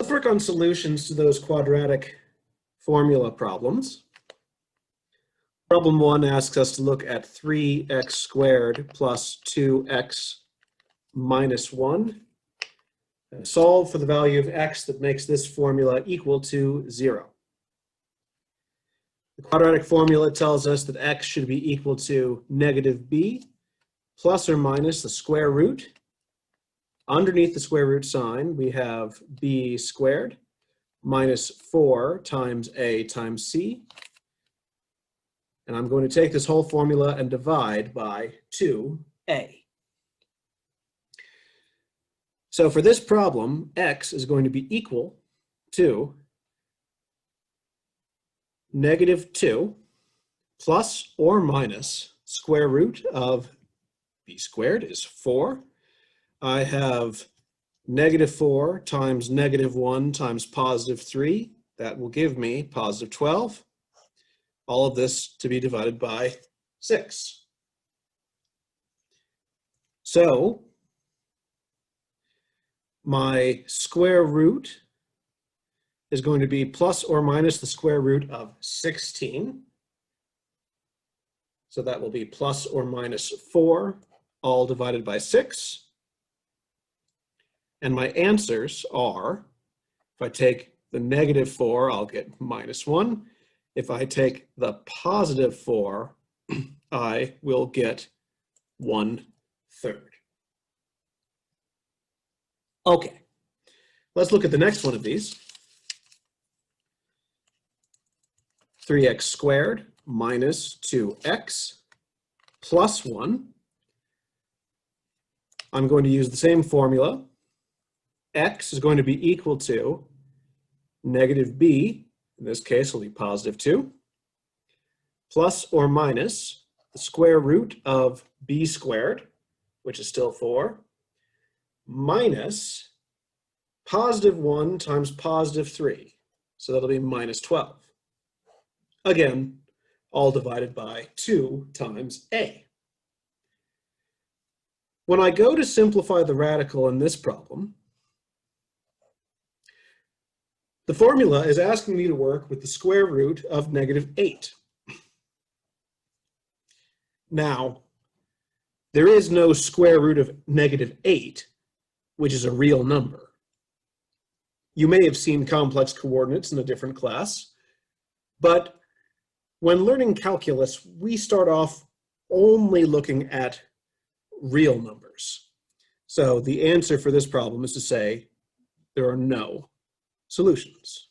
let's work on solutions to those quadratic formula problems. Problem 1 asks us to look at 3x squared plus 2x minus 1. And solve for the value of x that makes this formula equal to 0. The quadratic formula tells us that x should be equal to negative b plus or minus the square root. Underneath the square root sign, we have b squared minus 4 times a times c. And I'm going to take this whole formula and divide by 2a. So for this problem, x is going to be equal to negative 2 plus or minus square root of b squared is 4. I have negative 4 times negative 1 times positive 3. That will give me positive 12. All of this to be divided by 6. So my square root is going to be plus or minus the square root of 16. So that will be plus or minus 4, all divided by 6. And my answers are, if I take the negative 4, I'll get minus 1. If I take the positive 4, I will get 1/3. Okay, let's look at the next one of these. 3x squared minus 2x plus 1. I'm going to use the same formula. X is going to be equal to negative b, in this case will be positive 2, plus or minus the square root of b squared, which is still 4, minus positive 1 times positive 3. So that'll be minus 12. Again, all divided by 2 times a. When I go to simplify the radical in this problem, the formula is asking me to work with the square root of negative 8. Now, there is no square root of negative 8, which is a real number. You may have seen complex coordinates in a different class, but when learning calculus, we start off only looking at real numbers. So the answer for this problem is to say there are no solutions.